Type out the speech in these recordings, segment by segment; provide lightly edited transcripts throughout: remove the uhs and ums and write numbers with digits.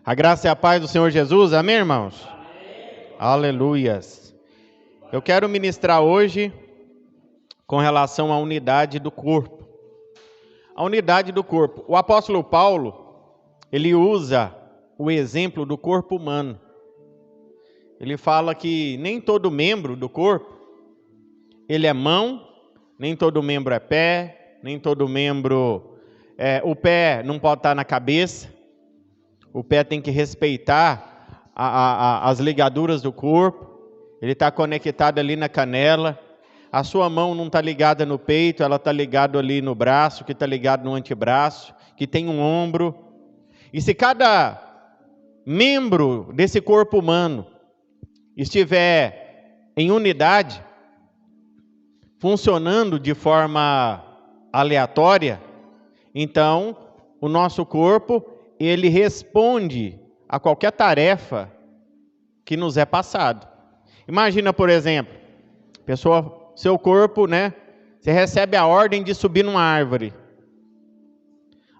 A graça e a paz do Senhor Jesus, amém, irmãos? Amém. Aleluias. Eu quero ministrar hoje com relação à unidade do corpo. A unidade do corpo. O apóstolo Paulo, ele usa o exemplo do corpo humano. Ele fala que nem todo membro do corpo, ele é mão, nem todo membro é pé, nem todo membro... o pé não pode estar na cabeça. O pé tem que respeitar as ligaduras do corpo. Ele está conectado ali na canela. A sua mão não está ligada no peito, ela está ligada ali no braço, que está ligado no antebraço, que tem um ombro. E se cada membro desse corpo humano estiver em unidade, funcionando de forma aleatória, então o nosso corpo ele responde a qualquer tarefa que nos é passado. Imagina, por exemplo, seu corpo, você recebe a ordem de subir numa árvore.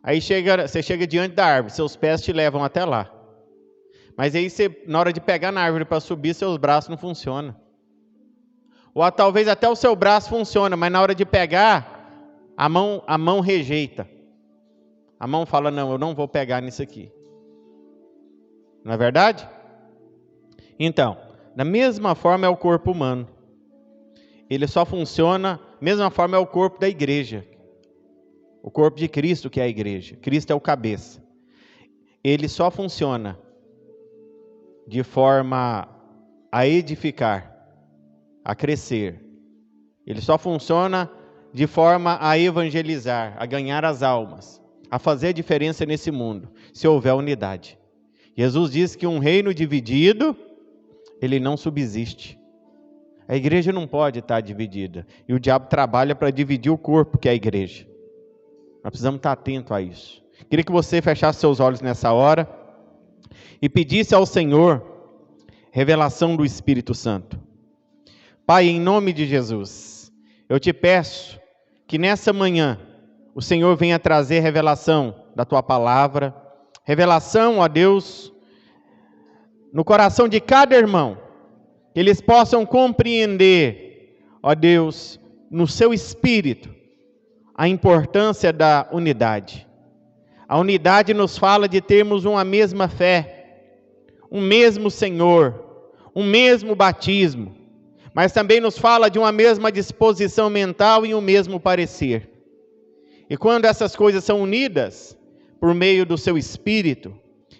Aí você chega diante da árvore, seus pés te levam até lá. Mas aí na hora de pegar na árvore para subir, seus braços não funcionam. Ou talvez até o seu braço funciona, mas na hora de pegar, a mão rejeita. A mão fala, não, eu não vou pegar nisso aqui. Não é verdade? Então, da mesma forma é o corpo humano. Ele só funciona, da mesma forma é o corpo da igreja. O corpo de Cristo que é a igreja. Cristo é o cabeça. Ele só funciona de forma a edificar, a crescer. Ele só funciona de forma a evangelizar, a ganhar as almas, a fazer a diferença nesse mundo, se houver unidade. Jesus diz que um reino dividido, ele não subsiste. A igreja não pode estar dividida. E o diabo trabalha para dividir o corpo, que é a igreja. Nós precisamos estar atentos a isso. Queria que você fechasse seus olhos nessa hora e pedisse ao Senhor revelação do Espírito Santo. Pai, em nome de Jesus, eu te peço que nessa manhã o Senhor venha trazer revelação da Tua palavra, revelação, ó Deus, no coração de cada irmão, que eles possam compreender, ó Deus, no seu espírito, a importância da unidade. A unidade nos fala de termos uma mesma fé, um mesmo Senhor, um mesmo batismo, mas também nos fala de uma mesma disposição mental e um mesmo parecer. E quando essas coisas são unidas por meio do seu Espírito,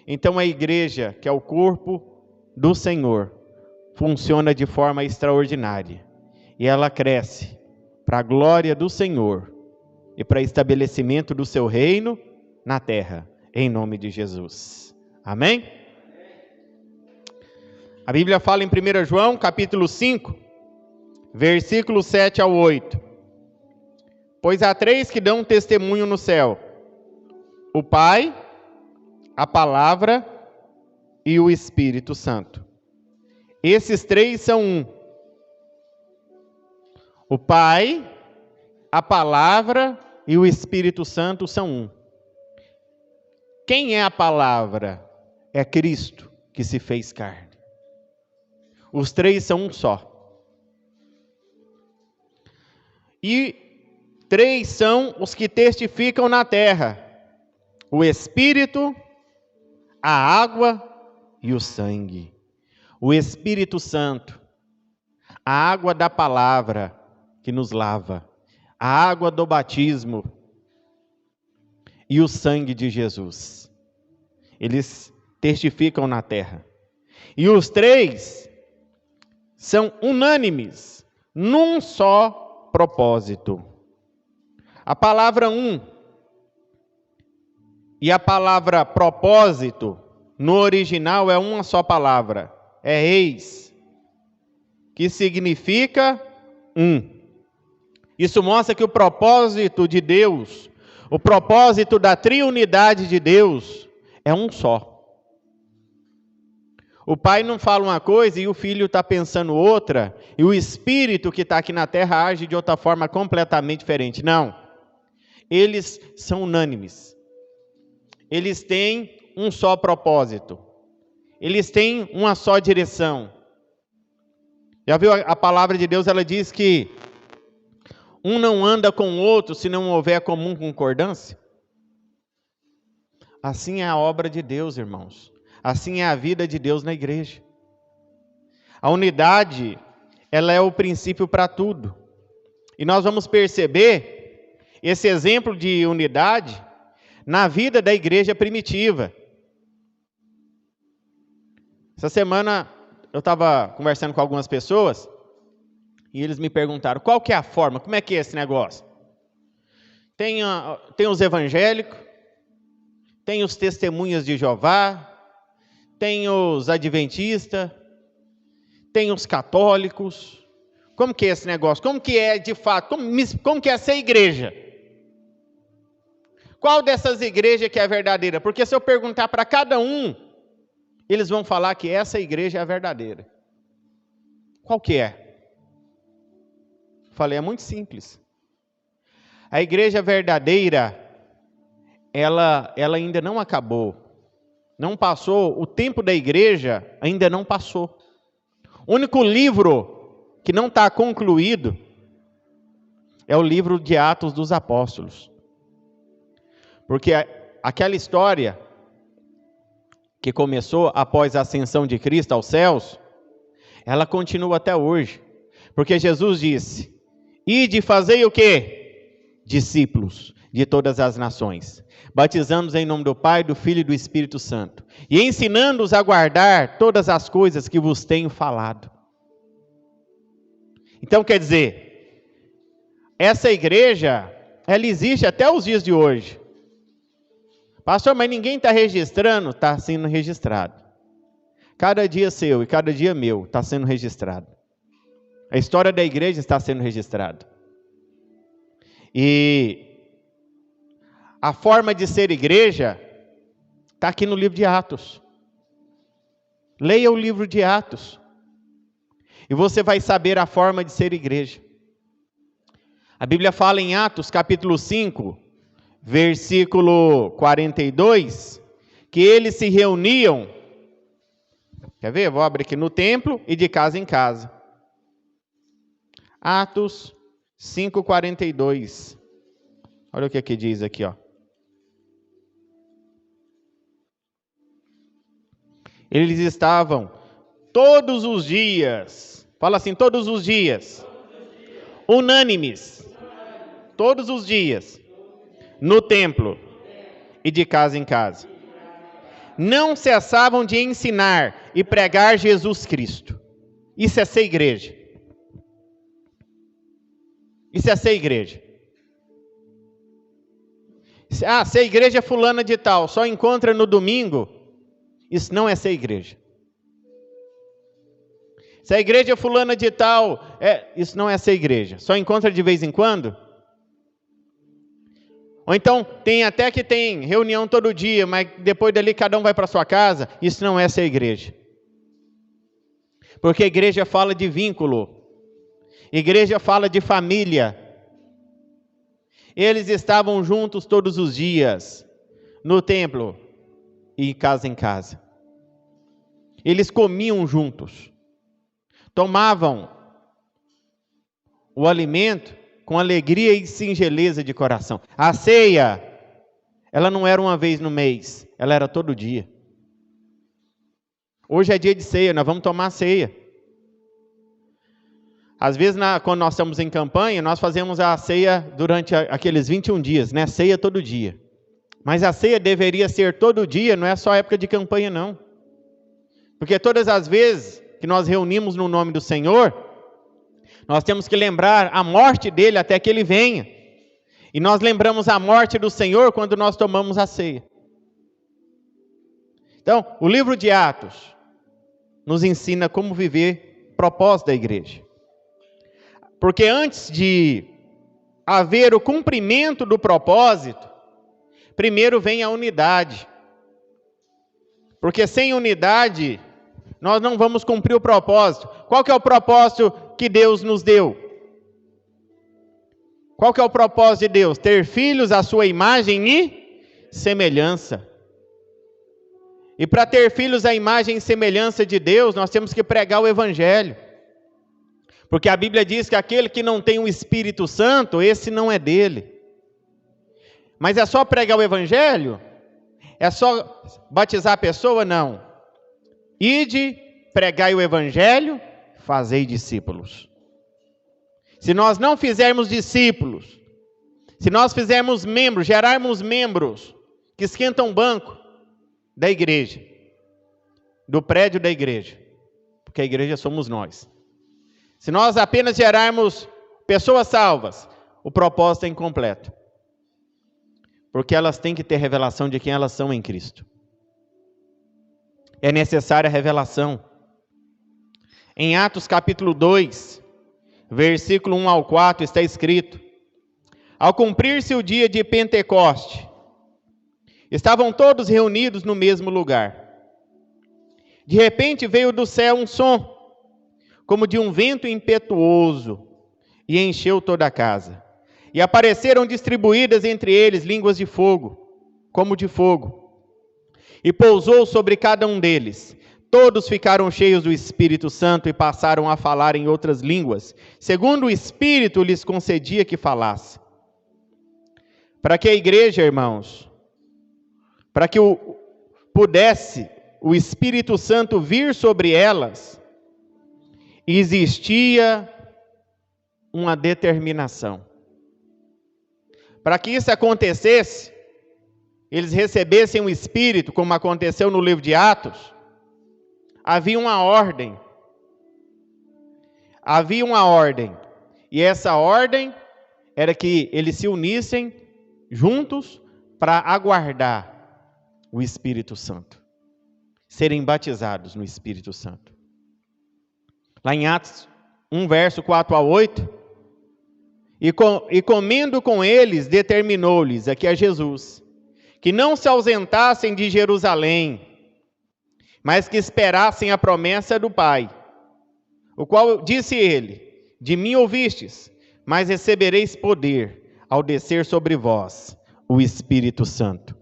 então a igreja, que é o corpo do Senhor, funciona de forma extraordinária. E ela cresce para a glória do Senhor e para o estabelecimento do seu reino na terra, em nome de Jesus. Amém? A Bíblia fala em 1 João, capítulo 5, versículos 7 ao 8. Pois há três que dão testemunho no céu: o Pai, a Palavra e o Espírito Santo. Esses três são um. O Pai, a Palavra e o Espírito Santo são um. Quem é a Palavra? É Cristo que se fez carne. Os três são um só. E três são os que testificam na terra: o Espírito, a água e o sangue. O Espírito Santo, a água da palavra que nos lava, a água do batismo e o sangue de Jesus. Eles testificam na terra. E os três são unânimes num só propósito. A palavra um e a palavra propósito, no original é uma só palavra, é eis, que significa um. Isso mostra que o propósito de Deus, o propósito da triunidade de Deus é um só. O Pai não fala uma coisa e o Filho está pensando outra, e o Espírito que está aqui na terra age de outra forma completamente diferente. Não. Eles são unânimes. Eles têm um só propósito. Eles têm uma só direção. Já viu a palavra de Deus, ela diz que um não anda com o outro se não houver comum concordância? Assim é a obra de Deus, irmãos. Assim é a vida de Deus na igreja. A unidade, ela é o princípio para tudo. E nós vamos perceber esse exemplo de unidade na vida da igreja primitiva. Essa semana eu estava conversando com algumas pessoas e eles me perguntaram, qual que é a forma, como é que é esse negócio? Tem os evangélicos, tem os testemunhas de Jeová, tem os adventistas, tem os católicos. Como que é esse negócio? Como que é de fato? Como que é essa igreja? Qual dessas igrejas que é verdadeira? Porque se eu perguntar para cada um, eles vão falar que essa igreja é a verdadeira. Qual que é? Falei, é muito simples. A igreja verdadeira, ela ainda não acabou. Não passou, o tempo da igreja ainda não passou. O único livro que não está concluído é o livro de Atos dos Apóstolos. Porque aquela história que começou após a ascensão de Cristo aos céus, ela continua até hoje. Porque Jesus disse, ide fazei o quê? Discípulos de todas as nações, batizando-os em nome do Pai, do Filho e do Espírito Santo, e ensinando-os a guardar todas as coisas que vos tenho falado. Então, quer dizer, essa igreja, ela existe até os dias de hoje. Pastor, mas ninguém está registrando? Está sendo registrado. Cada dia seu e cada dia meu está sendo registrado. A história da igreja está sendo registrada. E a forma de ser igreja está aqui no livro de Atos. Leia o livro de Atos. E você vai saber a forma de ser igreja. A Bíblia fala em Atos, capítulo 5, versículo 42, que eles se reuniam, quer ver? Vou abrir aqui, no templo e de casa em casa. Atos 5:42. Olha o que aqui diz aqui, ó. Eles estavam todos os dias, fala assim, todos os dias, unânimes, todos os dias, no templo e de casa em casa. Não cessavam de ensinar e pregar Jesus Cristo. Isso é ser igreja. Isso é ser igreja. Se a igreja é fulana de tal, só encontra no domingo, isso não é ser igreja. Se a igreja é fulana de tal, isso não é ser igreja. Só encontra de vez em quando? Ou então, tem até que tem reunião todo dia, mas depois dali cada um vai para sua casa. Isso não é ser igreja. Porque a igreja fala de vínculo. A igreja fala de família. Eles estavam juntos todos os dias, no templo e casa em casa. Eles comiam juntos. Tomavam o alimento com alegria e singeleza de coração. A ceia, ela não era uma vez no mês, ela era todo dia. Hoje é dia de ceia, nós vamos tomar ceia. Às vezes, quando nós estamos em campanha, nós fazemos a ceia durante aqueles 21 dias, né? Ceia todo dia. Mas a ceia deveria ser todo dia, não é só época de campanha, não. Porque todas as vezes que nós reunimos no nome do Senhor, nós temos que lembrar a morte dele até que ele venha. E nós lembramos a morte do Senhor quando nós tomamos a ceia. Então, o livro de Atos nos ensina como viver o propósito da igreja. Porque antes de haver o cumprimento do propósito, primeiro vem a unidade. Porque sem unidade, nós não vamos cumprir o propósito. Qual que é o propósito que Deus nos deu? Qual que é o propósito de Deus? Ter filhos à sua imagem e semelhança. E para ter filhos à imagem e semelhança de Deus, nós temos que pregar o Evangelho. Porque a Bíblia diz que aquele que não tem o Espírito Santo, esse não é dele. Mas é só pregar o Evangelho? É só batizar a pessoa? Não. Ide, pregai o Evangelho, fazei discípulos. Se nós não fizermos discípulos, se nós fizermos membros, gerarmos membros que esquentam o banco da igreja, do prédio da igreja, porque a igreja somos nós. Se nós apenas gerarmos pessoas salvas, o propósito é incompleto. Porque elas têm que ter revelação de quem elas são em Cristo. É necessária a revelação. Em Atos capítulo 2, versículo 1 ao 4, está escrito: ao cumprir-se o dia de Pentecoste, estavam todos reunidos no mesmo lugar. De repente veio do céu um som, como de um vento impetuoso, e encheu toda a casa. E apareceram distribuídas entre eles línguas de fogo, como de fogo. E pousou sobre cada um deles. Todos ficaram cheios do Espírito Santo e passaram a falar em outras línguas, segundo o Espírito lhes concedia que falasse. Para que a igreja, irmãos, para que pudesse o Espírito Santo vir sobre elas, existia uma determinação. Para que isso acontecesse, eles recebessem o Espírito, como aconteceu no livro de Atos, havia uma ordem. Havia uma ordem. E essa ordem era que eles se unissem juntos para aguardar o Espírito Santo. Serem batizados no Espírito Santo. Lá em Atos 1, verso 4 a 8, e comendo com eles, determinou-lhes, aqui é Jesus, que não se ausentassem de Jerusalém, mas que esperassem a promessa do Pai, o qual disse ele: de mim ouvistes, mas recebereis poder ao descer sobre vós o Espírito Santo.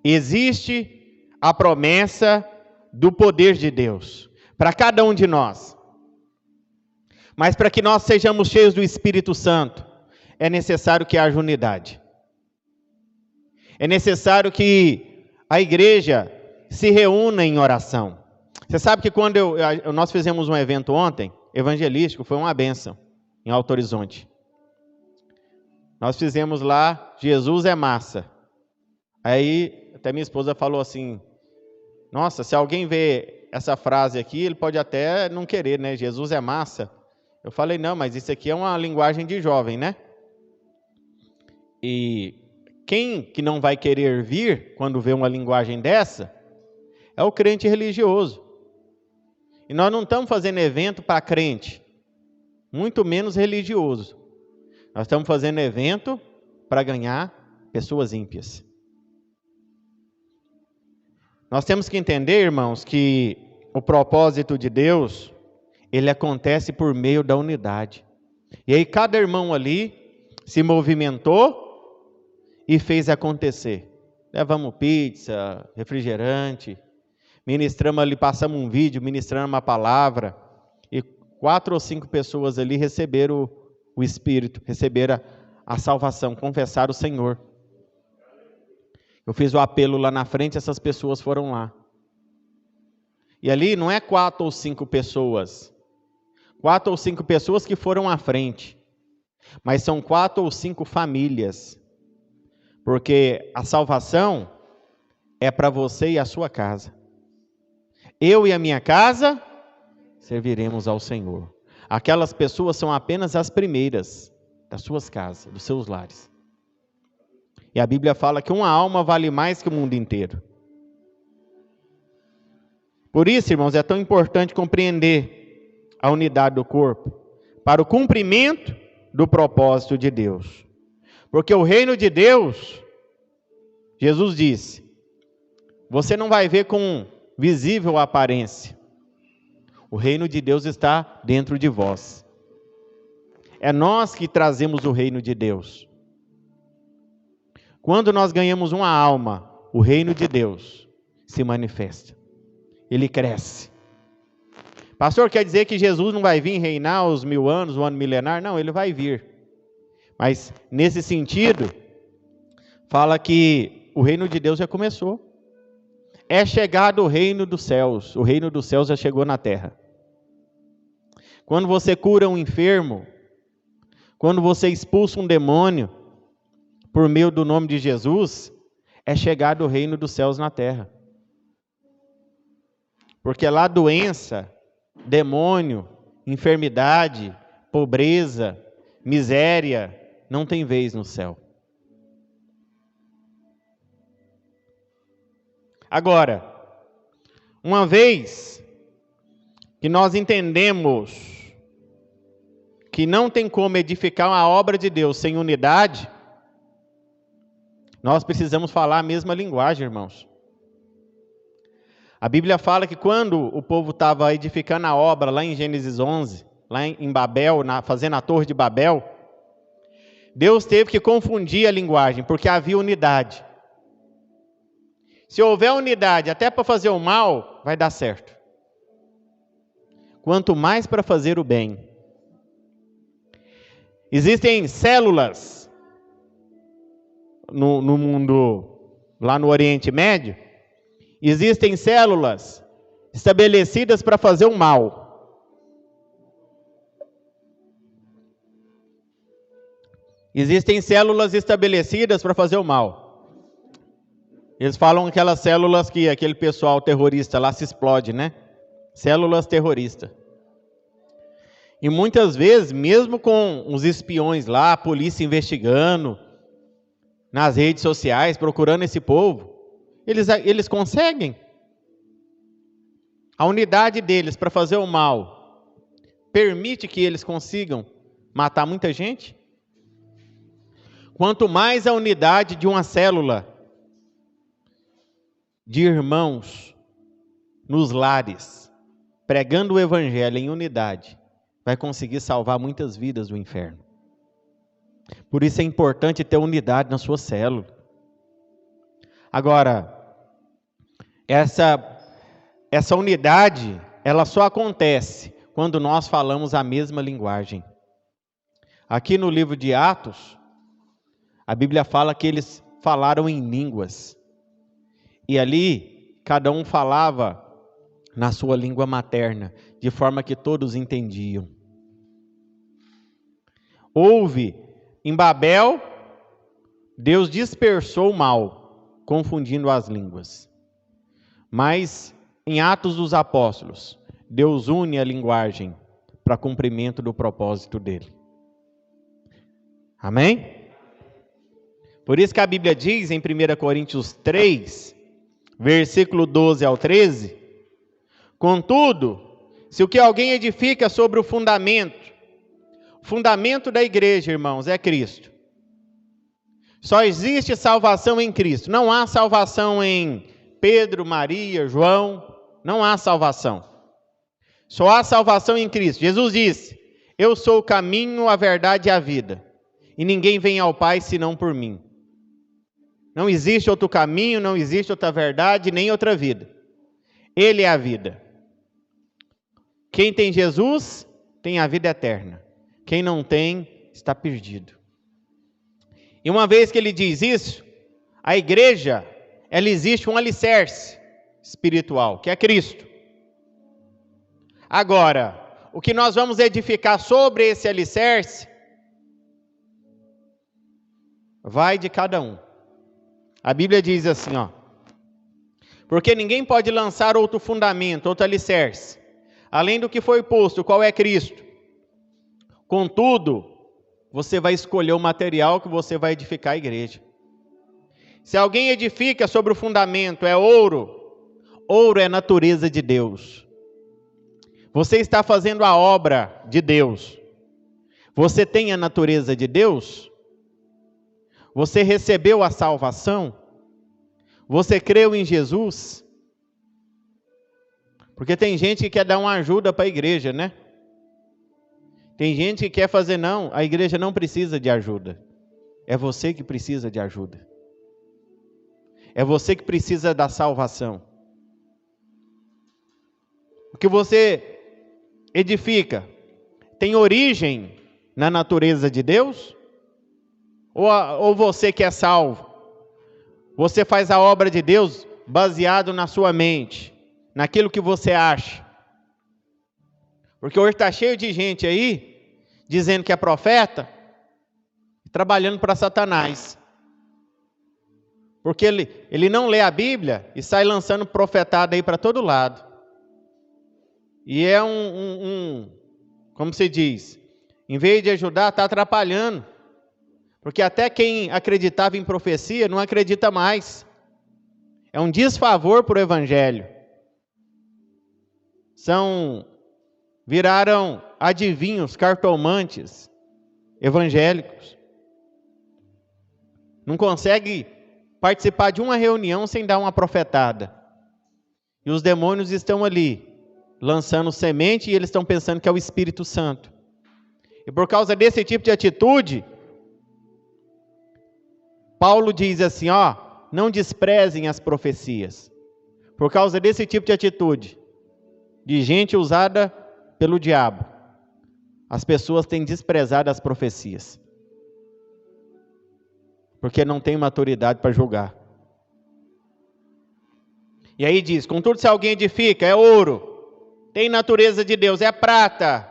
Existe a promessa do poder de Deus para cada um de nós. Mas para que nós sejamos cheios do Espírito Santo, é necessário que haja unidade. É necessário que a igreja se reúna em oração. Você sabe que quando nós fizemos um evento ontem, evangelístico, foi uma bênção, em Alto Horizonte. Nós fizemos lá, Jesus é massa. Aí, até minha esposa falou assim, nossa, se alguém vê essa frase aqui, ele pode até não querer, né? Jesus é massa. Eu falei, não, mas isso aqui é uma linguagem de jovem, né? E quem que não vai querer vir quando vê uma linguagem dessa é o crente religioso. E nós não estamos fazendo evento para crente, muito menos religioso. Nós estamos fazendo evento para ganhar pessoas ímpias. Nós temos que entender, irmãos, que o propósito de Deus, ele acontece por meio da unidade. E aí cada irmão ali se movimentou e fez acontecer. Levamos pizza, refrigerante, ministramos ali, passamos um vídeo, ministramos uma palavra, e 4 ou 5 pessoas ali receberam o Espírito, receberam a salvação, confessaram o Senhor. Eu fiz o apelo lá na frente, essas pessoas foram lá. E ali não é 4 ou 5 pessoas, 4 ou 5 pessoas que foram à frente, mas são 4 ou 5 famílias, porque a salvação é para você e a sua casa. Eu e a minha casa serviremos ao Senhor. Aquelas pessoas são apenas as primeiras das suas casas, dos seus lares. E a Bíblia fala que uma alma vale mais que o mundo inteiro. Por isso, irmãos, é tão importante compreender a unidade do corpo para o cumprimento do propósito de Deus. Porque o reino de Deus, Jesus disse, você não vai ver com visível aparência. O reino de Deus está dentro de vós. É nós que trazemos o reino de Deus. Quando nós ganhamos uma alma, o reino de Deus se manifesta. Ele cresce. Pastor, quer dizer que Jesus não vai vir reinar os 1000 anos, o ano milenar? Não, ele vai vir. Mas, nesse sentido, fala que o reino de Deus já começou. É chegado o reino dos céus. O reino dos céus já chegou na terra. Quando você cura um enfermo, quando você expulsa um demônio, por meio do nome de Jesus, é chegado o reino dos céus na terra. Porque lá doença, demônio, enfermidade, pobreza, miséria, não tem vez no céu. Agora, uma vez que nós entendemos que não tem como edificar uma obra de Deus sem unidade, nós precisamos falar a mesma linguagem, irmãos. A Bíblia fala que quando o povo estava edificando a obra lá em Gênesis 11, lá em Babel, fazendo a Torre de Babel, Deus teve que confundir a linguagem, porque havia unidade. Se houver unidade até para fazer o mal, vai dar certo. Quanto mais para fazer o bem. Existem células no mundo, lá no Oriente Médio, existem células estabelecidas para fazer o mal. Existem células estabelecidas para fazer o mal. Eles falam aquelas células que aquele pessoal terrorista lá se explode, né? Células terroristas. E muitas vezes, mesmo com os espiões lá, a polícia investigando, nas redes sociais, procurando esse povo, eles conseguem. A unidade deles para fazer o mal permite que eles consigam matar muita gente. Quanto mais a unidade de uma célula de irmãos nos lares, pregando o evangelho em unidade, vai conseguir salvar muitas vidas do inferno. Por isso é importante ter unidade na sua célula. Agora, essa unidade, ela só acontece quando nós falamos a mesma linguagem. Aqui no livro de Atos, a Bíblia fala que eles falaram em línguas. E ali, cada um falava na sua língua materna, de forma que todos entendiam. Em Babel, Deus dispersou o mal, confundindo as línguas. Mas, em Atos dos Apóstolos, Deus une a linguagem para cumprimento do propósito dele. Amém? Por isso que a Bíblia diz em 1 Coríntios 3, versículo 12 ao 13, contudo, se o que alguém edifica sobre o fundamento da igreja, irmãos, é Cristo. Só existe salvação em Cristo. Não há salvação em Pedro, Maria, João. Não há salvação. Só há salvação em Cristo. Jesus disse: eu sou o caminho, a verdade e a vida. E ninguém vem ao Pai senão por mim. Não existe outro caminho, não existe outra verdade, nem outra vida. Ele é a vida. Quem tem Jesus, tem a vida eterna. Quem não tem, está perdido. E uma vez que ele diz isso, a igreja, ela existe um alicerce espiritual, que é Cristo. Agora, o que nós vamos edificar sobre esse alicerce, vai de cada um. A Bíblia diz assim, porque ninguém pode lançar outro fundamento, outro alicerce, além do que foi posto, qual é Cristo. Contudo, você vai escolher o material que você vai edificar a igreja. Se alguém edifica sobre o fundamento, é ouro. Ouro é natureza de Deus. Você está fazendo a obra de Deus. Você tem a natureza de Deus? Você recebeu a salvação? Você creu em Jesus? Porque tem gente que quer dar uma ajuda para a igreja, né? Tem gente que quer fazer, não, a igreja não precisa de ajuda. É você que precisa de ajuda. É você que precisa da salvação. o que você edifica, tem origem na natureza de Deus? Ou você que é salvo, você faz a obra de Deus baseado na sua mente, naquilo que você acha? Porque hoje está cheio de gente aí, dizendo que é profeta, trabalhando para Satanás. Porque ele não lê a Bíblia e sai lançando profetada aí para todo lado. E é como se diz, em vez de ajudar, está atrapalhando. Porque até quem acreditava em profecia não acredita mais. É um desfavor para o Evangelho. Viraram adivinhos, cartomantes, evangélicos. Não consegue participar de uma reunião sem dar uma profetada. E os demônios estão ali, lançando semente, e eles estão pensando que é o Espírito Santo. E por causa desse tipo de atitude, Paulo diz assim, não desprezem as profecias. Por causa desse tipo de atitude, de gente usada pelo diabo, as pessoas têm desprezado as profecias. Porque não tem maturidade para julgar. E aí diz, contudo se alguém edifica, é ouro, tem natureza de Deus, é prata.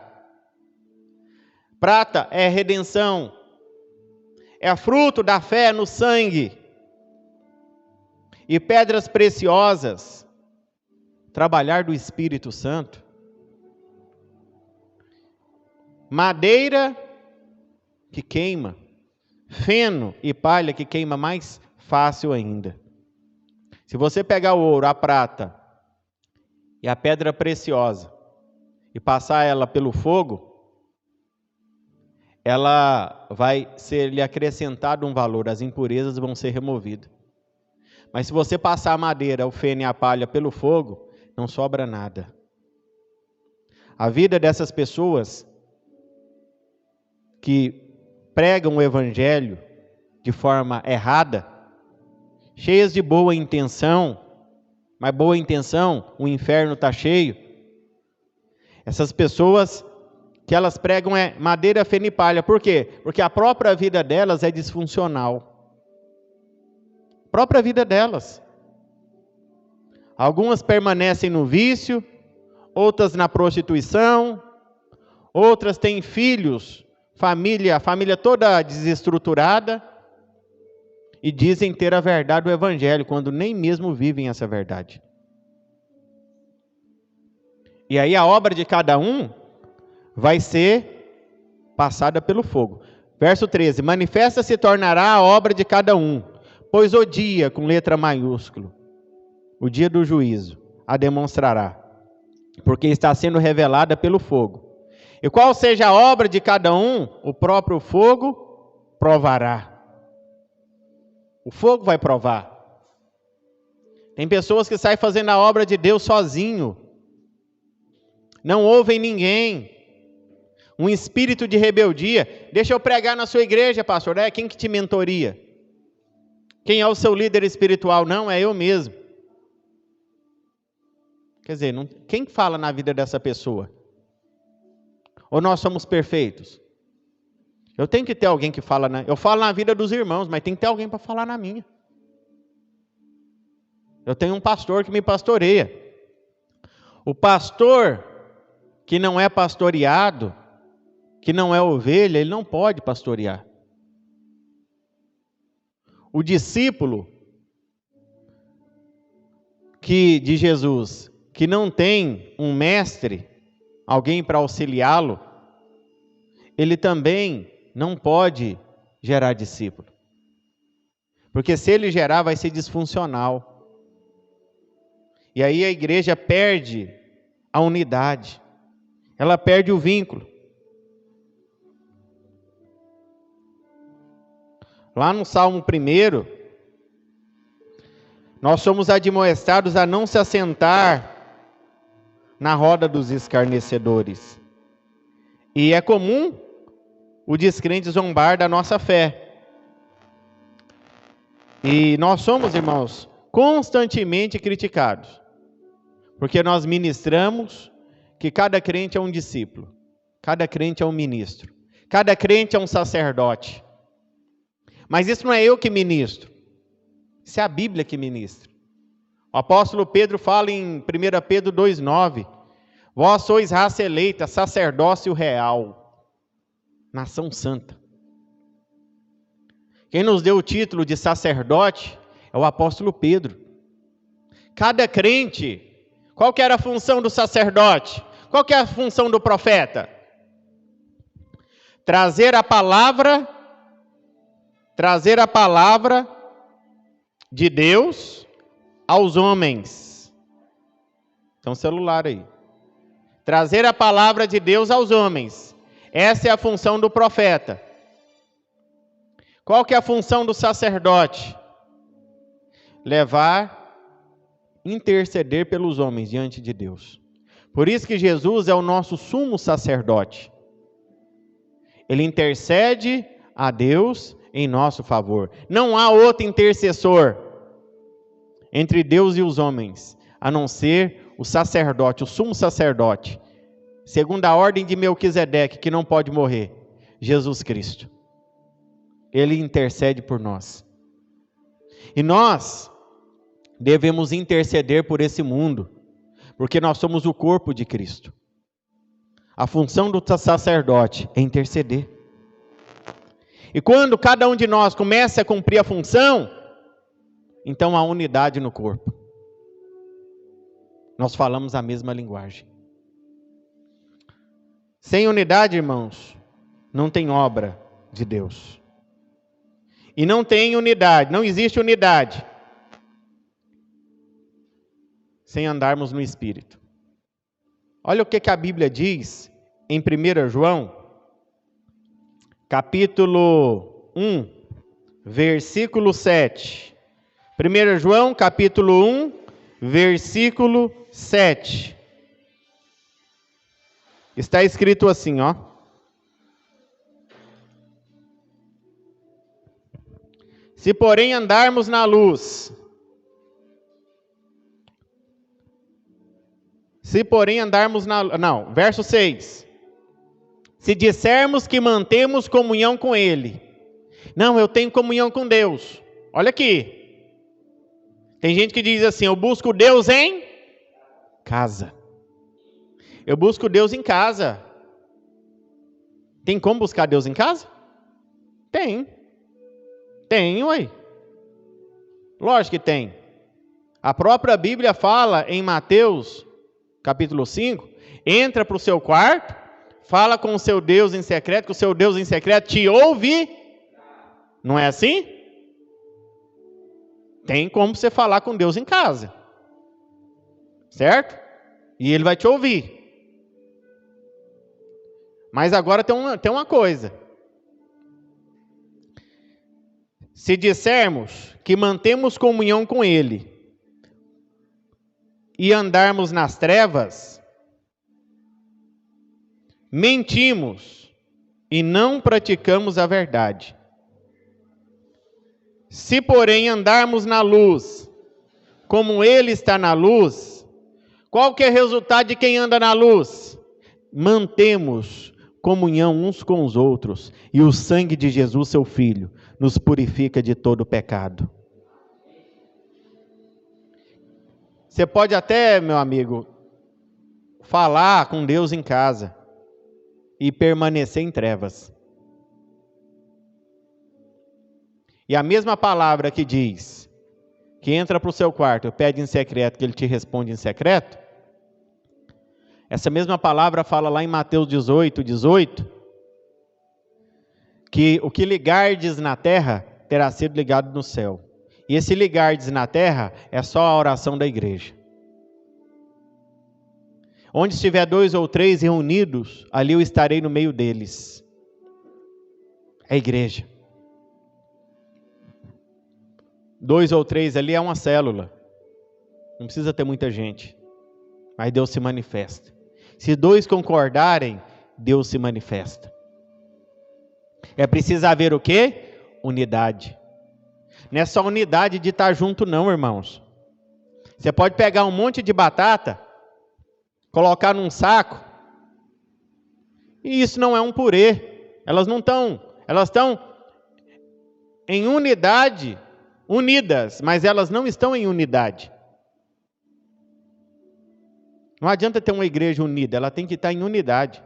Prata é redenção, é fruto da fé no sangue. E pedras preciosas, trabalhar do Espírito Santo. Madeira que queima, feno e palha que queima mais fácil ainda. Se você pegar o ouro, a prata e a pedra preciosa e passar ela pelo fogo, ela vai ser lhe acrescentado um valor, as impurezas vão ser removidas. Mas se você passar a madeira, o feno e a palha pelo fogo, não sobra nada. A vida dessas pessoas que pregam o Evangelho de forma errada, cheias de boa intenção, mas boa intenção, o inferno está cheio. Essas pessoas que elas pregam é madeira, feno e palha. Por quê? Porque a própria vida delas é disfuncional. A própria vida delas. Algumas permanecem no vício, outras na prostituição, outras têm filhos, a família toda desestruturada, e dizem ter a verdade do Evangelho, quando nem mesmo vivem essa verdade. E aí a obra de cada um vai ser passada pelo fogo. Verso 13, manifesta se tornará a obra de cada um, pois o dia, com letra maiúscula, o dia do juízo, a demonstrará, porque está sendo revelada pelo fogo. E qual seja a obra de cada um, o próprio fogo provará. O fogo vai provar. Tem pessoas que saem fazendo a obra de Deus sozinho, não ouvem ninguém, um espírito de rebeldia. Deixa eu pregar na sua igreja, pastor. Quem que te mentoria? Quem é o seu líder espiritual? Não, é eu mesmo. Quer dizer, quem fala na vida dessa pessoa? Ou nós somos perfeitos? Eu tenho que ter alguém que fala, eu falo na vida dos irmãos, mas tem que ter alguém para falar na minha. Eu tenho um pastor que me pastoreia. O pastor que não é pastoreado, que não é ovelha, ele não pode pastorear. O discípulo de Jesus, que não tem um mestre, alguém para auxiliá-lo, ele também não pode gerar discípulo. Porque se ele gerar, vai ser disfuncional. E aí a igreja perde a unidade. Ela perde o vínculo. Lá no Salmo 1, nós somos admoestados a não se assentar na roda dos escarnecedores. E é comum o descrente zombar da nossa fé. E nós somos, irmãos, constantemente criticados. Porque nós ministramos que cada crente é um discípulo, cada crente é um ministro, cada crente é um sacerdote. Mas isso não é eu que ministro, isso é a Bíblia que ministra. O apóstolo Pedro fala em 1 Pedro 2,9, vós sois raça eleita, sacerdócio real, nação santa. Quem nos deu o título de sacerdote é o apóstolo Pedro. Cada crente, qual que era a função do sacerdote? Qual que é a função do profeta? Trazer a palavra de Deus aos homens. Então, celular aí. Trazer a palavra de Deus aos homens. Essa é a função do profeta. Qual que é a função do sacerdote? Interceder pelos homens diante de Deus. Por isso que Jesus é o nosso sumo sacerdote. Ele intercede a Deus em nosso favor. Não há outro intercessor entre Deus e os homens, a não ser o sacerdote, o sumo sacerdote, segundo a ordem de Melquisedeque, que não pode morrer, Jesus Cristo. Ele intercede por nós. E nós devemos interceder por esse mundo, porque nós somos o corpo de Cristo. A função do sacerdote é interceder. E quando cada um de nós começa a cumprir a função, então há unidade no corpo. Nós falamos a mesma linguagem. Sem unidade, irmãos, não tem obra de Deus. E não tem unidade, não existe unidade sem andarmos no Espírito. Olha o que a Bíblia diz em 1 João, capítulo 1, versículo 7. 1 João, capítulo 1, versículo 7. Está escrito assim, ó. Se porém andarmos na luz, verso 6. Se dissermos que mantemos comunhão com Ele. Não, eu tenho comunhão com Deus. Olha aqui. Tem gente que diz assim, eu busco Deus em casa. Eu busco Deus em casa. Tem como buscar Deus em casa? Tem. Tem, ué. Lógico que tem. A própria Bíblia fala em Mateus, capítulo 5, entra para o seu quarto, fala com o seu Deus em secreto, que o seu Deus em secreto te ouve. Não é assim? Tem como você falar com Deus em casa. Certo? E Ele vai te ouvir. Mas agora tem uma coisa. Se dissermos que mantemos comunhão com Ele e andarmos nas trevas, mentimos e não praticamos a verdade. Se, porém, andarmos na luz, como Ele está na luz, qual que é o resultado de quem anda na luz? Mantemos comunhão uns com os outros, e o sangue de Jesus, seu Filho, nos purifica de todo pecado. Você pode até, meu amigo, falar com Deus em casa e permanecer em trevas. E a mesma palavra que diz que entra para o seu quarto, pede em secreto, que Ele te responde em secreto, essa mesma palavra fala lá em Mateus 18, que o que ligardes na terra terá sido ligado no céu. E esse ligardes na terra é só a oração da igreja. Onde estiver 2 ou 3 reunidos, ali eu estarei no meio deles. É a igreja. 2 ou 3 ali é uma célula. Não precisa ter muita gente. Mas Deus se manifesta. Se 2 concordarem, Deus se manifesta. É preciso haver o quê? Unidade. Não é só unidade de estar junto não, irmãos. Você pode pegar um monte de batata, colocar num saco. E isso não é um purê. Elas estão em unidade, unidas, mas elas não estão em unidade. Não adianta ter uma igreja unida, ela tem que estar em unidade.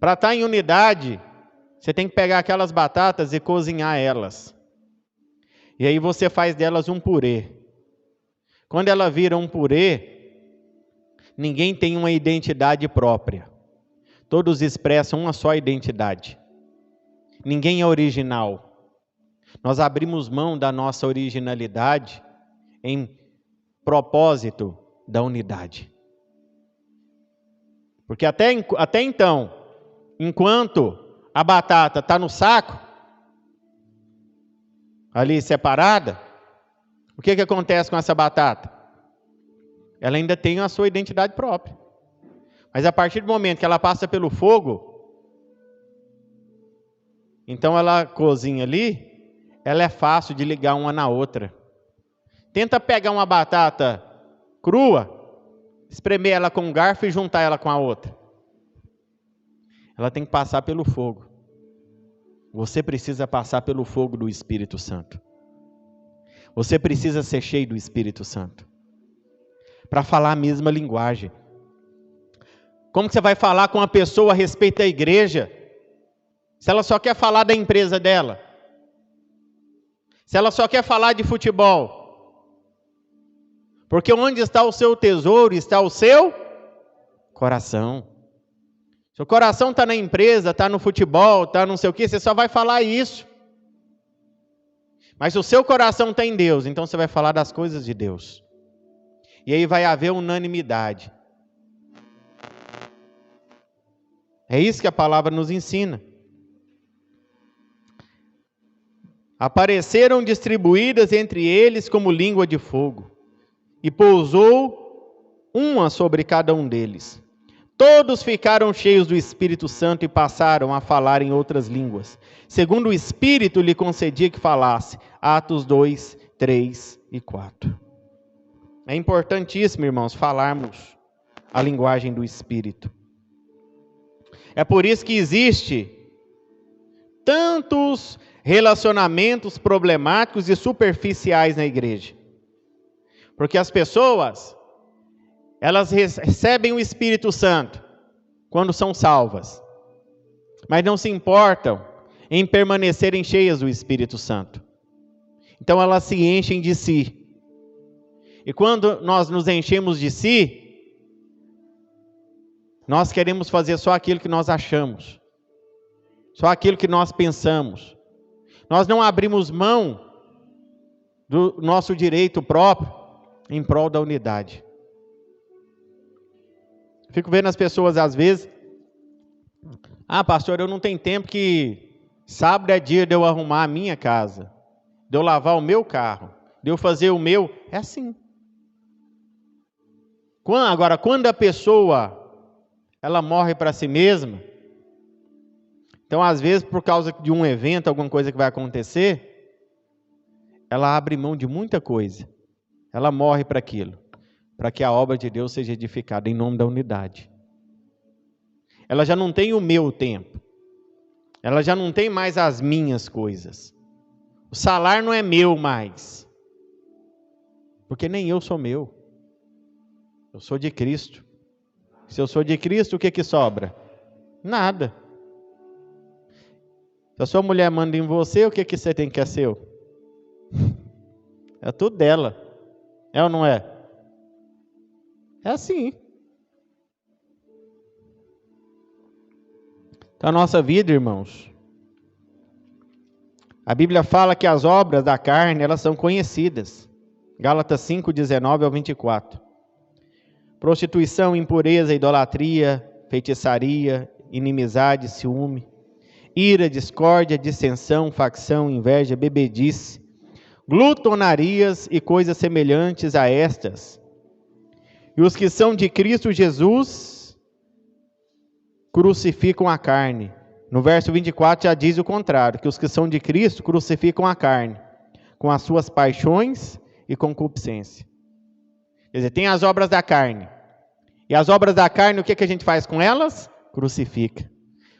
Para estar em unidade, você tem que pegar aquelas batatas e cozinhar elas. E aí você faz delas um purê. Quando ela vira um purê, ninguém tem uma identidade própria. Todos expressam uma só identidade. Ninguém é original. Nós abrimos mão da nossa originalidade em propósito da unidade. Porque até então, enquanto a batata está no saco, ali separada, o que acontece com essa batata? Ela ainda tem a sua identidade própria. Mas a partir do momento que ela passa pelo fogo, então ela cozinha ali, ela é fácil de ligar uma na outra. Tenta pegar uma batata crua, espremer ela com um garfo e juntar ela com a outra. Ela tem que passar pelo fogo. Você precisa passar pelo fogo do Espírito Santo. Você precisa ser cheio do Espírito Santo. Para falar a mesma linguagem. Como que você vai falar com uma pessoa a respeito da igreja, se ela só quer falar da empresa dela? Se ela só quer falar de futebol? Porque onde está o seu tesouro, está o seu coração. Se o coração está na empresa, está no futebol, está não sei o que, você só vai falar isso. Mas se o seu coração está em Deus, então você vai falar das coisas de Deus. E aí vai haver unanimidade. É isso que a palavra nos ensina. Apareceram distribuídas entre eles como língua de fogo, e pousou uma sobre cada um deles. Todos ficaram cheios do Espírito Santo e passaram a falar em outras línguas, segundo o Espírito lhe concedia que falasse. Atos 2, 3 e 4. É importantíssimo, irmãos, falarmos a linguagem do Espírito. É por isso que existe tantos relacionamentos problemáticos e superficiais na igreja. Porque as pessoas, elas recebem o Espírito Santo quando são salvas, mas não se importam em permanecerem cheias do Espírito Santo. Então elas se enchem de si. E quando nós nos enchemos de si, nós queremos fazer só aquilo que nós achamos, só aquilo que nós pensamos. Nós não abrimos mão do nosso direito próprio em prol da unidade. Fico vendo as pessoas às vezes: pastor, eu não tenho tempo, que sábado é dia de eu arrumar a minha casa, de eu lavar o meu carro, de eu fazer o meu. É assim. Agora, quando a pessoa ela morre para si mesma, então às vezes por causa de um evento, alguma coisa que vai acontecer, ela abre mão de muita coisa. Ela morre para aquilo, para que a obra de Deus seja edificada em nome da unidade. Ela já não tem o meu tempo. Ela já não tem mais as minhas coisas. O salário não é meu mais. Porque nem eu sou meu. Eu sou de Cristo. Se eu sou de Cristo, o que sobra? Nada. Se a sua mulher manda em você, o que você tem que é seu? É tudo dela. É ou não é? É assim. Então a nossa vida, irmãos, a Bíblia fala que as obras da carne, elas são conhecidas. Gálatas 5, 19 ao 24. Prostituição, impureza, idolatria, feitiçaria, inimizade, ciúme, ira, discórdia, dissensão, facção, inveja, bebedice, glutonarias e coisas semelhantes a estas. E os que são de Cristo Jesus crucificam a carne. No verso 24 já diz o contrário, que os que são de Cristo crucificam a carne, com as suas paixões e concupiscência. Quer dizer, tem as obras da carne. E as obras da carne, o que a gente faz com elas? Crucifica.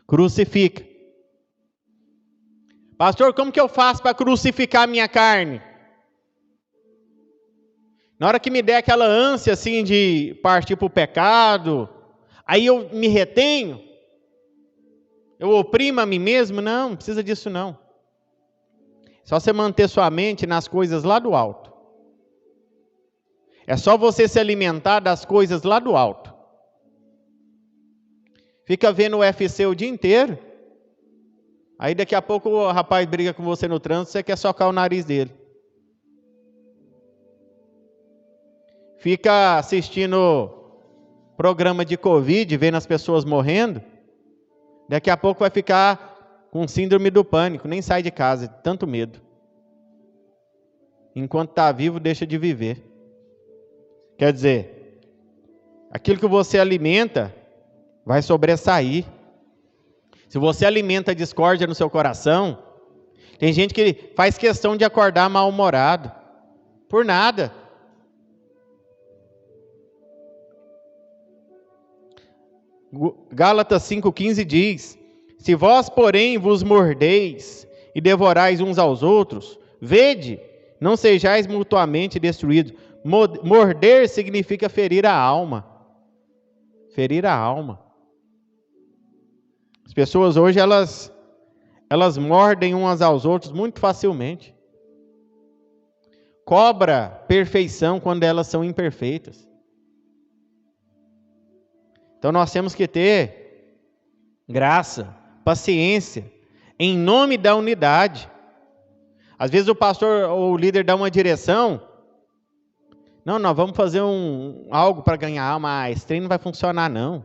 Crucifica. Pastor, como que eu faço para crucificar a minha carne? Na hora que me der aquela ânsia assim de partir para o pecado, aí eu me retenho, eu oprimo a mim mesmo? Não precisa disso não. Só você manter sua mente nas coisas lá do alto. É só você se alimentar das coisas lá do alto. Fica vendo o UFC o dia inteiro, aí daqui a pouco o rapaz briga com você no trânsito, você quer socar o nariz dele. Fica assistindo programa de Covid, vendo as pessoas morrendo, daqui a pouco vai ficar com síndrome do pânico, nem sai de casa, tanto medo. Enquanto está vivo, deixa de viver. Quer dizer, aquilo que você alimenta vai sobressair. Se você alimenta a discórdia no seu coração, tem gente que faz questão de acordar mal-humorado, por nada. Gálatas 5,15 diz: se vós, porém, vos mordeis e devorais uns aos outros, vede, não sejais mutuamente destruídos. Morder significa ferir a alma. Ferir a alma. As pessoas hoje, elas mordem umas aos outros muito facilmente. Cobra perfeição quando elas são imperfeitas. Então nós temos que ter graça, paciência, em nome da unidade. Às vezes o pastor ou o líder dá uma direção. Não, nós vamos fazer algo para ganhar alma. Esse treino não vai funcionar não.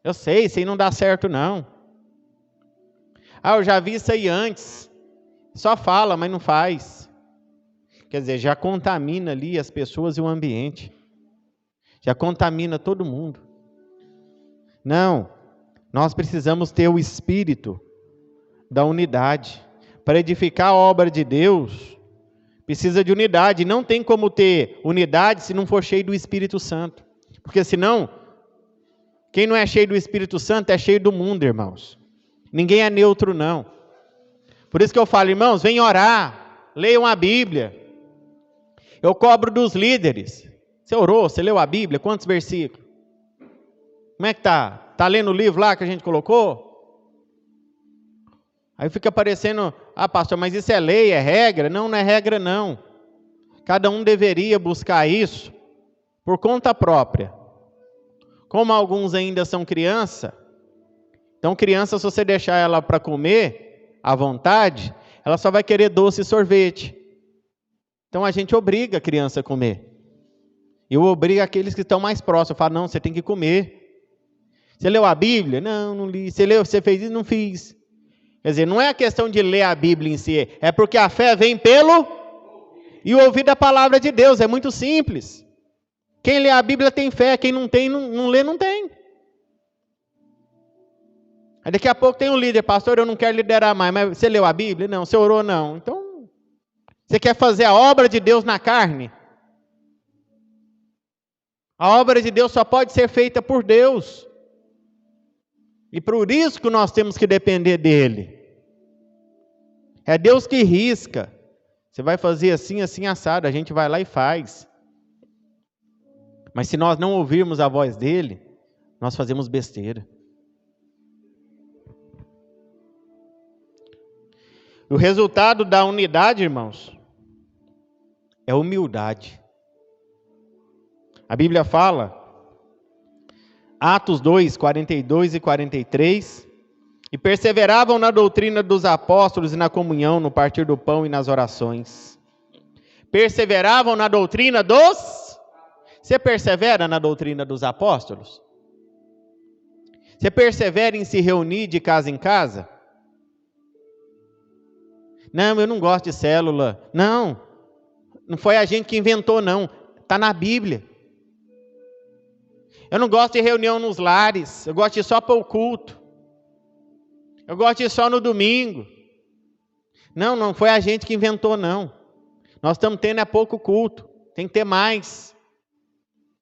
Eu sei, isso aí não dá certo não. Eu já vi isso aí antes. Só fala, mas não faz. Quer dizer, já contamina ali as pessoas e o ambiente. Já contamina todo mundo. Não, nós precisamos ter o espírito da unidade. Para edificar a obra de Deus, precisa de unidade. Não tem como ter unidade se não for cheio do Espírito Santo. Porque senão, quem não é cheio do Espírito Santo é cheio do mundo, irmãos. Ninguém é neutro, não. Por isso que eu falo, irmãos, vem orar, leiam a Bíblia. Eu cobro dos líderes. Você orou? Você leu a Bíblia? Quantos versículos? Como é que tá? Tá lendo o livro lá que a gente colocou? Aí fica parecendo, pastor, mas isso é lei, é regra? Não, não é regra não. Cada um deveria buscar isso por conta própria. Como alguns ainda são criança, então criança, se você deixar ela para comer à vontade, ela só vai querer doce e sorvete. Então a gente obriga a criança a comer. Eu obrigo aqueles que estão mais próximos. Eu falo, não, você tem que comer. Você leu a Bíblia? Não, não li. Você fez isso? Não fiz. Quer dizer, não é a questão de ler a Bíblia em si, é porque a fé vem pelo e ouvir da palavra de Deus. É muito simples. Quem lê a Bíblia tem fé, quem não tem, não lê, não tem. Aí daqui a pouco tem um líder, pastor, eu não quero liderar mais, mas você leu a Bíblia? Não. Você orou? Não. Então, você quer fazer a obra de Deus na carne? A obra de Deus só pode ser feita por Deus. E por isso que nós temos que depender dele. É Deus que risca. Você vai fazer assim, assim, assado. A gente vai lá e faz. Mas se nós não ouvirmos a voz dele, nós fazemos besteira. O resultado da unidade, irmãos, é humildade. A Bíblia fala, Atos 2, 42 e 43, e perseveravam na doutrina dos apóstolos e na comunhão, no partir do pão e nas orações. Perseveravam na doutrina dos... Você persevera na doutrina dos apóstolos? Você persevera em se reunir de casa em casa? Não, eu não gosto de célula. Não, não foi a gente que inventou, não. Está na Bíblia. Eu não gosto de reunião nos lares. Eu gosto de ir só para o culto. Eu gosto de ir só no domingo. Não, não foi a gente que inventou, não. Nós estamos tendo pouco culto. Tem que ter mais.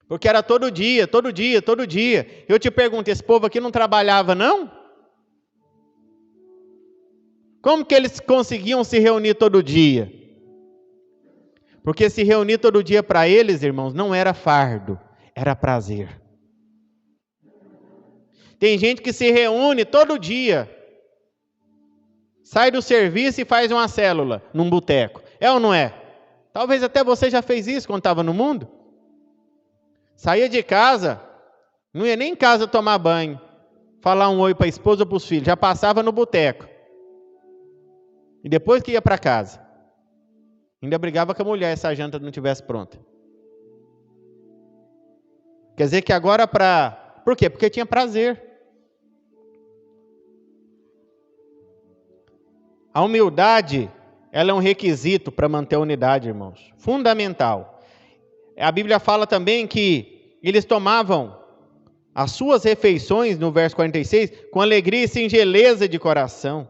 Porque era todo dia, todo dia, todo dia. Eu te pergunto, esse povo aqui não trabalhava, não? Como que eles conseguiam se reunir todo dia? Porque se reunir todo dia para eles, irmãos, não era fardo, era prazer. Tem gente que se reúne todo dia, sai do serviço e faz uma célula num boteco. É ou não é? Talvez até você já fez isso quando estava no mundo. Saía de casa, não ia nem em casa tomar banho, falar um oi para a esposa ou para os filhos, já passava no boteco. E depois que ia para casa, ainda brigava com a mulher se a janta não estivesse pronta. Quer dizer que agora Por quê? Porque tinha prazer. A humildade, ela é um requisito para manter a unidade, irmãos. Fundamental. A Bíblia fala também que eles tomavam as suas refeições, no verso 46, com alegria e singeleza de coração.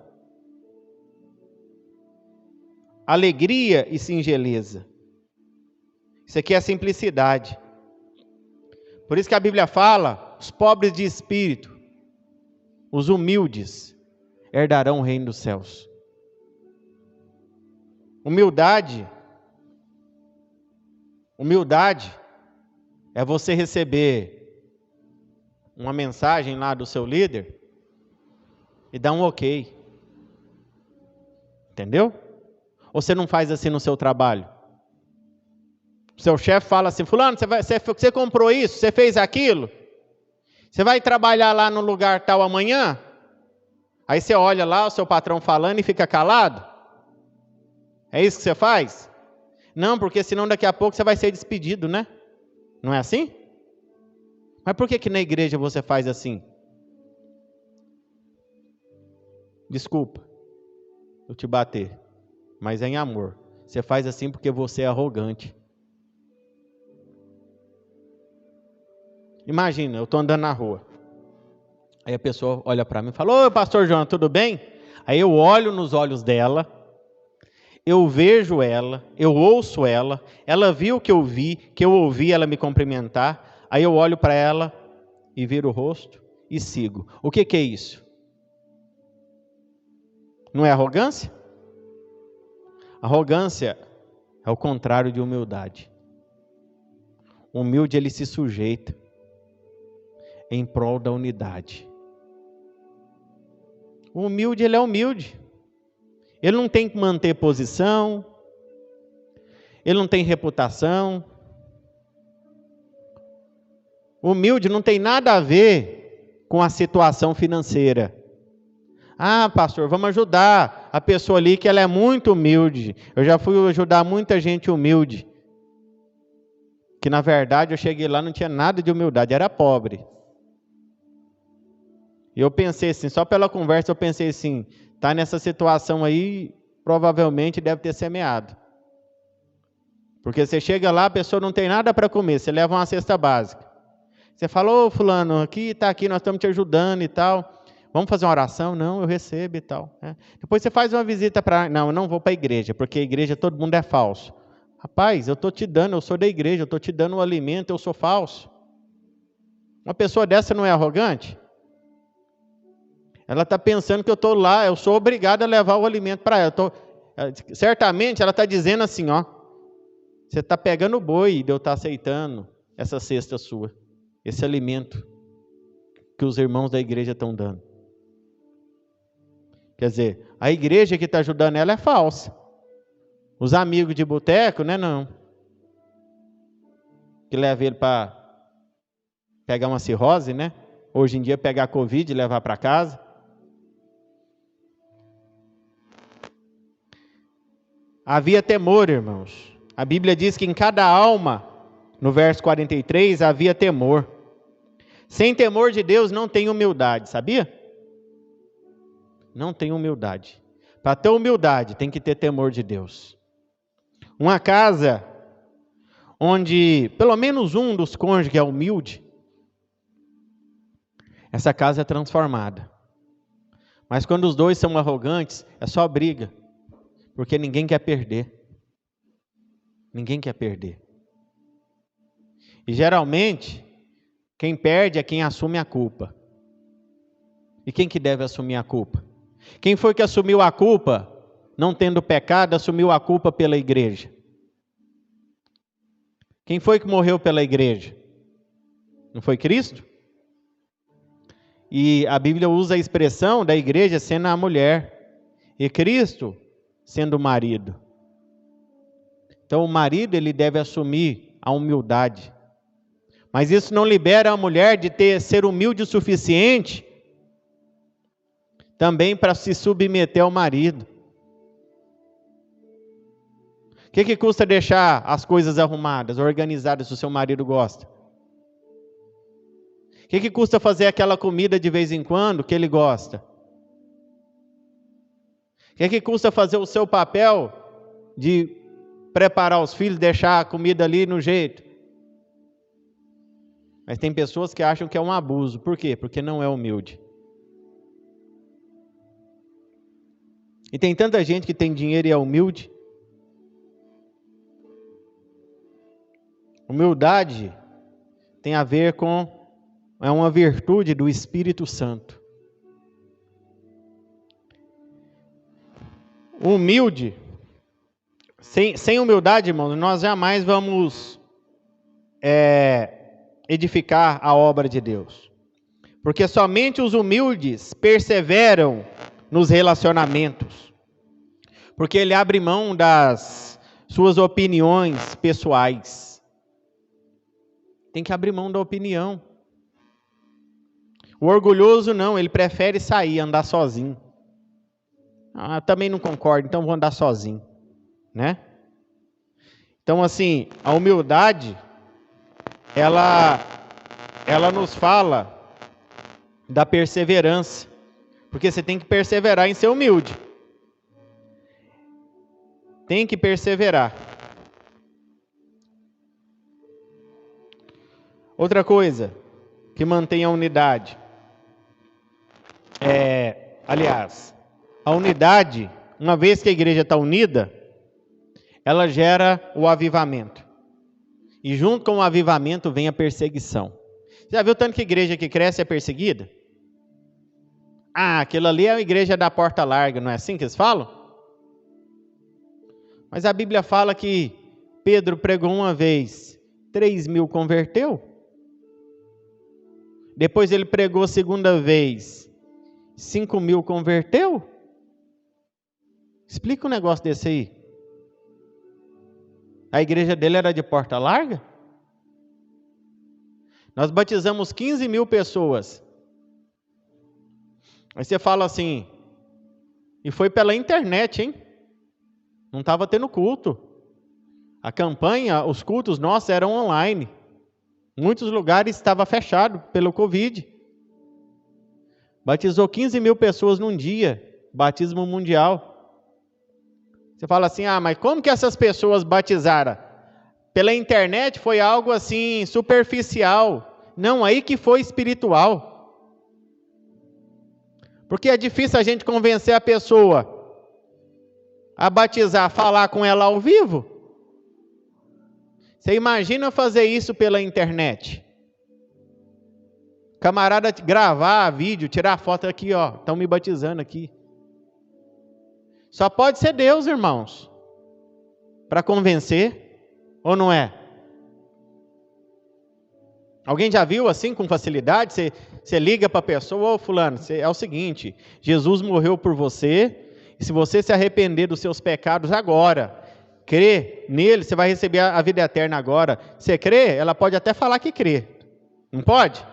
Alegria e singeleza. Isso aqui é a simplicidade. Por isso que a Bíblia fala, os pobres de espírito, os humildes, herdarão o reino dos céus. Humildade é você receber uma mensagem lá do seu líder e dar um ok. Entendeu? Ou você não faz assim no seu trabalho? Seu chefe fala assim, fulano, você comprou isso, você fez aquilo? Você vai trabalhar lá no lugar tal amanhã? Aí você olha lá o seu patrão falando e fica calado? É isso que você faz? Não, porque senão daqui a pouco você vai ser despedido, né? Não é assim? Mas por que na igreja você faz assim? Desculpa eu te bater, mas é em amor. Você faz assim porque você é arrogante. Imagina, eu estou andando na rua. Aí a pessoa olha para mim e fala, oi, pastor João, tudo bem? Aí eu olho nos olhos dela, eu vejo ela, eu ouço ela, ela viu o que eu vi, que eu ouvi ela me cumprimentar, aí eu olho para ela e viro o rosto e sigo. O que é isso? Não é arrogância? Arrogância é o contrário de humildade. O humilde, ele se sujeita em prol da unidade. O humilde, ele é humilde. Ele não tem que manter posição, ele não tem reputação. O humilde não tem nada a ver com a situação financeira. Ah, pastor, vamos ajudar a pessoa ali que ela é muito humilde. Eu já fui ajudar muita gente humilde. Que na verdade eu cheguei lá, não tinha nada de humildade, era pobre. E eu pensei assim, só pela conversa eu pensei assim, está nessa situação aí, provavelmente deve ter semeado. Porque você chega lá, a pessoa não tem nada para comer, você leva uma cesta básica. Você fala, ô fulano, está aqui, nós estamos te ajudando e tal. Vamos fazer uma oração? Não, eu recebo e tal. Depois você faz uma visita para... Não, eu não vou para a igreja, porque a igreja todo mundo é falso. Rapaz, eu estou te dando, eu sou da igreja, eu estou te dando o alimento, eu sou falso. Uma pessoa dessa não é arrogante? Ela está pensando que eu estou lá, eu sou obrigado a levar o alimento para ela. Certamente ela está dizendo assim, ó, você está pegando o boi e eu estou aceitando essa cesta sua, esse alimento que os irmãos da igreja estão dando. Quer dizer, a igreja que está ajudando ela é falsa. Os amigos de boteco, né, não. Que leva ele para pegar uma cirrose, né? Hoje em dia pegar a Covid e levar para casa. Havia temor, irmãos. A Bíblia diz que em cada alma, no verso 43, havia temor. Sem temor de Deus não tem humildade, sabia? Não tem humildade. Para ter humildade tem que ter temor de Deus. Uma casa onde pelo menos um dos cônjuges é humilde, essa casa é transformada. Mas quando os dois são arrogantes, é só briga. Porque ninguém quer perder. Ninguém quer perder. E geralmente, quem perde é quem assume a culpa. E quem que deve assumir a culpa? Quem foi que assumiu a culpa, não tendo pecado, assumiu a culpa pela igreja? Quem foi que morreu pela igreja? Não foi Cristo? E a Bíblia usa a expressão da igreja sendo a mulher, e Cristo sendo o marido. Então o marido, ele deve assumir a humildade. Mas isso não libera a mulher de ser humilde o suficiente também para se submeter ao marido. O que custa deixar as coisas arrumadas, organizadas, se o seu marido gosta? O que custa fazer aquela comida de vez em quando que ele gosta? O que custa fazer o seu papel de preparar os filhos, deixar a comida ali no jeito? Mas tem pessoas que acham que é um abuso. Por quê? Porque não é humilde. E tem tanta gente que tem dinheiro e é humilde. Humildade tem a ver com, é uma virtude do Espírito Santo. Humilde, sem humildade, irmãos, nós jamais vamos edificar a obra de Deus. Porque somente os humildes perseveram nos relacionamentos. Porque ele abre mão das suas opiniões pessoais. Tem que abrir mão da opinião. O orgulhoso não, ele prefere sair, andar sozinho. Também não concordo, então vou andar sozinho, né? Então assim, a humildade, ela nos fala da perseverança, porque você tem que perseverar em ser humilde. Tem que perseverar. Outra coisa que mantém a unidade a unidade, uma vez que a igreja está unida, ela gera o avivamento. E junto com o avivamento vem a perseguição. Já viu tanto que a igreja que cresce é perseguida? Aquilo ali é a igreja da porta larga, não é assim que eles falam? Mas a Bíblia fala que Pedro pregou uma vez, 3.000 converteu. Depois ele pregou a segunda vez, 5.000 converteu. Explica um negócio desse aí. A igreja dele era de porta larga? Nós batizamos 15.000 pessoas. Aí você fala assim, e foi pela internet, hein? Não estava tendo culto. A campanha, os cultos nossos eram online. Muitos lugares estavam fechados pelo Covid. Batizou 15.000 pessoas num dia, batismo mundial. Você fala assim, mas como que essas pessoas batizaram? Pela internet foi algo assim, superficial. Não, aí que foi espiritual. Porque é difícil a gente convencer a pessoa a batizar, falar com ela ao vivo. Você imagina fazer isso pela internet? Camarada gravar vídeo, tirar foto aqui, estão me batizando aqui. Só pode ser Deus, irmãos, para convencer, ou não é? Alguém já viu assim com facilidade? Você liga para a pessoa, fulano, é o seguinte, Jesus morreu por você, e se você se arrepender dos seus pecados agora, crer nele, você vai receber a vida eterna agora. Você crê? Ela pode até falar que crê. Não pode?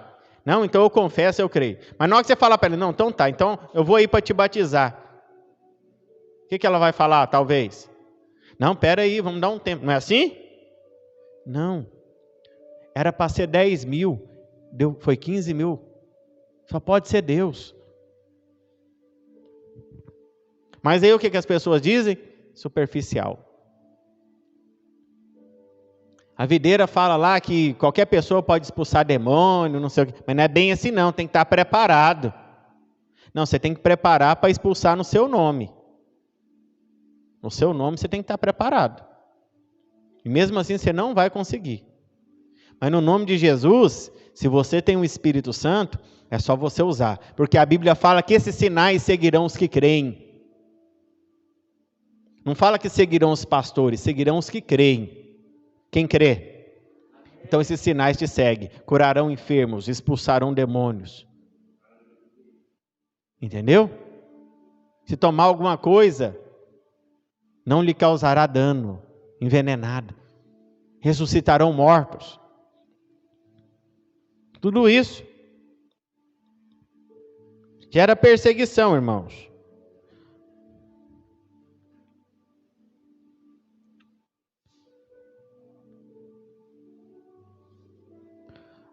Não, então eu confesso, eu creio. Mas na hora que você falar para ela, não, então tá, então eu vou ir para te batizar. O que ela vai falar, talvez? Não, pera aí, vamos dar um tempo. Não é assim? Não. Era para ser 10.000, foi 15.000. Só pode ser Deus. Mas aí o que as pessoas dizem? Superficial. A videira fala lá que qualquer pessoa pode expulsar demônio, não sei o quê. Mas não é bem assim não, tem que estar preparado. Não, você tem que preparar para expulsar no seu nome. No seu nome você tem que estar preparado. E mesmo assim você não vai conseguir. Mas no nome de Jesus, se você tem o Espírito Santo, é só você usar. Porque a Bíblia fala que esses sinais seguirão os que creem. Não fala que seguirão os pastores, seguirão os que creem. Quem crê? Então esses sinais te seguem. Curarão enfermos, expulsarão demônios. Entendeu? Se tomar alguma coisa, não lhe causará dano, envenenado. Ressuscitarão mortos. Tudo isso gera perseguição, irmãos.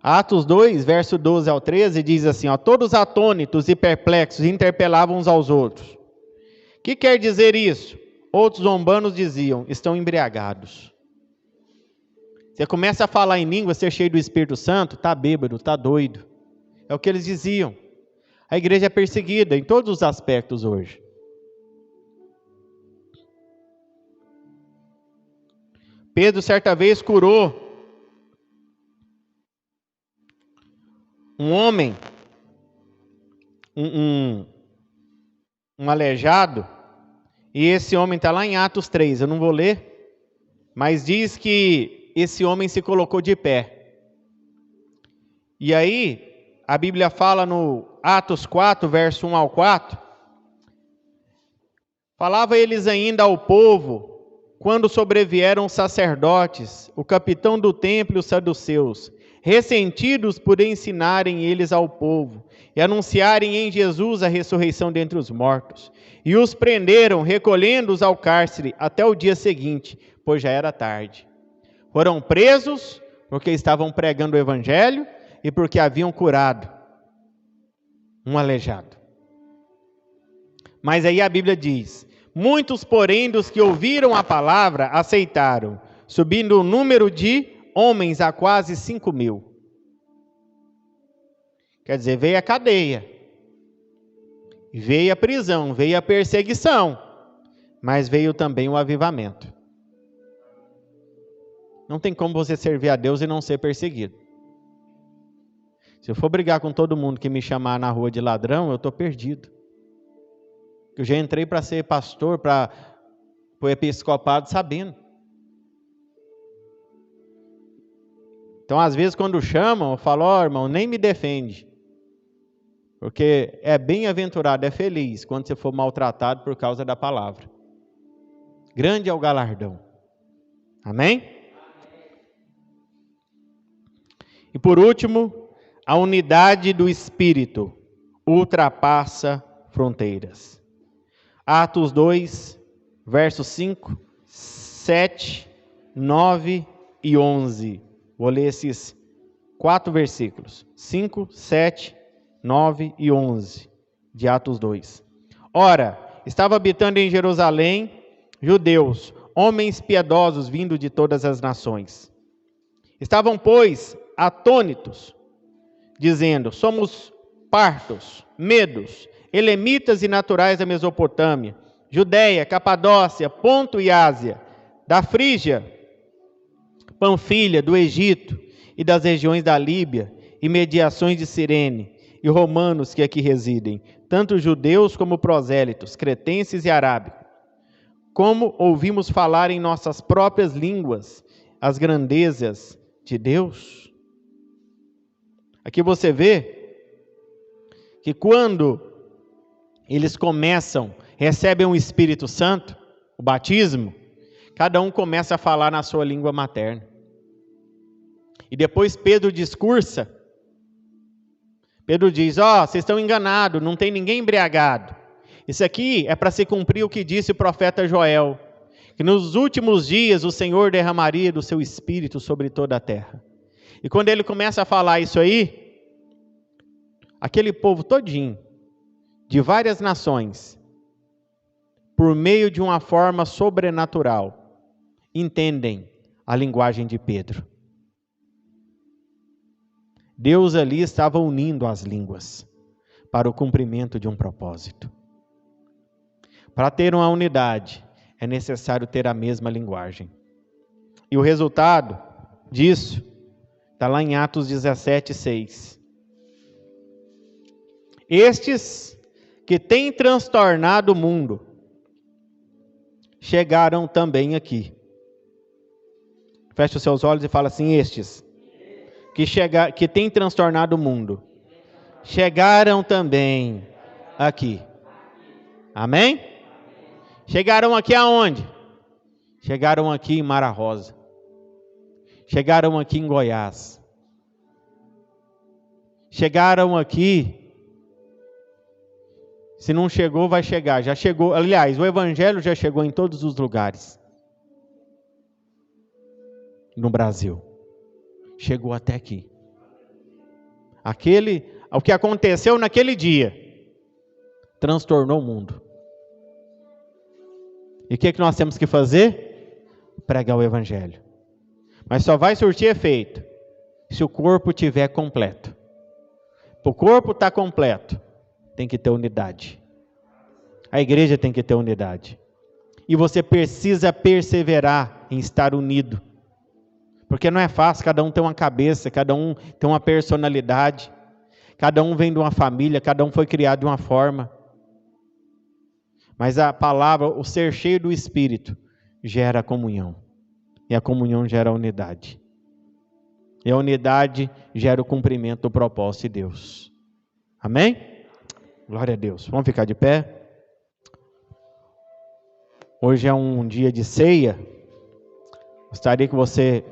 Atos 2, verso 12 ao 13, diz assim, todos atônitos e perplexos interpelavam uns aos outros. O que quer dizer isso? Outros zombanos diziam, estão embriagados. Você começa a falar em língua, ser cheio do Espírito Santo, está bêbado, está doido. É o que eles diziam. A igreja é perseguida em todos os aspectos hoje. Pedro, certa vez, curou um homem, um aleijado, e esse homem está lá em Atos 3, eu não vou ler, mas diz que esse homem se colocou de pé. E aí, a Bíblia fala no Atos 4, verso 1 ao 4, falava eles ainda ao povo, quando sobrevieram os sacerdotes, o capitão do templo e os saduceus, ressentidos por ensinarem eles ao povo, e anunciarem em Jesus a ressurreição dentre os mortos. E os prenderam, recolhendo-os ao cárcere, até o dia seguinte, pois já era tarde. Foram presos, porque estavam pregando o evangelho, e porque haviam curado um aleijado. Mas aí a Bíblia diz, muitos, porém, dos que ouviram a palavra, aceitaram, subindo o número de homens a quase 5.000. Quer dizer, veio a cadeia, veio a prisão, veio a perseguição, mas veio também o avivamento. Não tem como você servir a Deus e não ser perseguido. Se eu for brigar com todo mundo que me chamar na rua de ladrão, eu estou perdido. Eu já entrei para ser pastor, para o episcopado sabendo. Então, às vezes, quando chamam, eu falo, irmão, nem me defende. Porque é bem-aventurado, é feliz, quando você for maltratado por causa da palavra. Grande é o galardão. Amém? E por último, a unidade do Espírito ultrapassa fronteiras. Atos 2, versos 5, 7, 9 e 11. Vou ler esses 4 versículos. 5, 7, 9 e 11 de Atos 2. Ora, estava habitando em Jerusalém judeus, homens piedosos vindo de todas as nações. Estavam, pois, atônitos, dizendo, somos partos, medos, elemitas e naturais da Mesopotâmia, Judéia, Capadócia, Ponto e Ásia, da Frígia, Panfilha, do Egito e das regiões da Líbia e mediações de Cirene, e romanos que aqui residem, tanto judeus como prosélitos, cretenses e arábicos. Como ouvimos falar em nossas próprias línguas as grandezas de Deus? Aqui você vê que quando eles recebem o Espírito Santo, o batismo, cada um começa a falar na sua língua materna. E depois Pedro discursa. Pedro diz, vocês estão enganados, não tem ninguém embriagado. Isso aqui é para se cumprir o que disse o profeta Joel, que nos últimos dias o Senhor derramaria do seu Espírito sobre toda a terra. E quando ele começa a falar isso aí, aquele povo todinho, de várias nações, por meio de uma forma sobrenatural, entendem a linguagem de Pedro. Deus ali estava unindo as línguas para o cumprimento de um propósito. Para ter uma unidade, é necessário ter a mesma linguagem. E o resultado disso Está lá em Atos 17, 6. Estes que têm transtornado o mundo chegaram também aqui. Feche os seus olhos e fala assim: estes que têm transtornado o mundo chegaram também aqui. Amém? Chegaram aqui aonde? Chegaram aqui em Mara Rosa. Chegaram aqui em Goiás. Chegaram aqui. Se não chegou, vai chegar. Já chegou. Aliás, o evangelho já chegou em todos os lugares. No Brasil. Chegou até aqui. O que aconteceu naquele dia transtornou o mundo. E o que nós temos que fazer? Pregar o evangelho. Mas só vai surtir efeito se o corpo estiver completo. Para o corpo estar completo, tem que ter unidade. A igreja tem que ter unidade. E você precisa perseverar em estar unido. Porque não é fácil, cada um tem uma cabeça, cada um tem uma personalidade. Cada um vem de uma família, cada um foi criado de uma forma. Mas a palavra, o ser cheio do Espírito, gera comunhão. E a comunhão gera unidade. E a unidade gera o cumprimento do propósito de Deus. Amém? Glória a Deus. Vamos ficar de pé? Hoje é um dia de ceia. Gostaria que você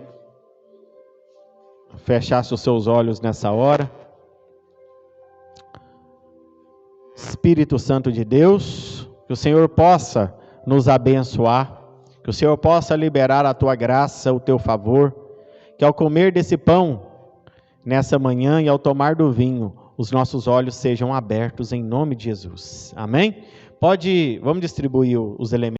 fechasse os seus olhos nessa hora. Espírito Santo de Deus, que o Senhor possa nos abençoar, que o Senhor possa liberar a tua graça, o teu favor, que ao comer desse pão nessa manhã e ao tomar do vinho, os nossos olhos sejam abertos em nome de Jesus. Amém? Vamos distribuir os elementos.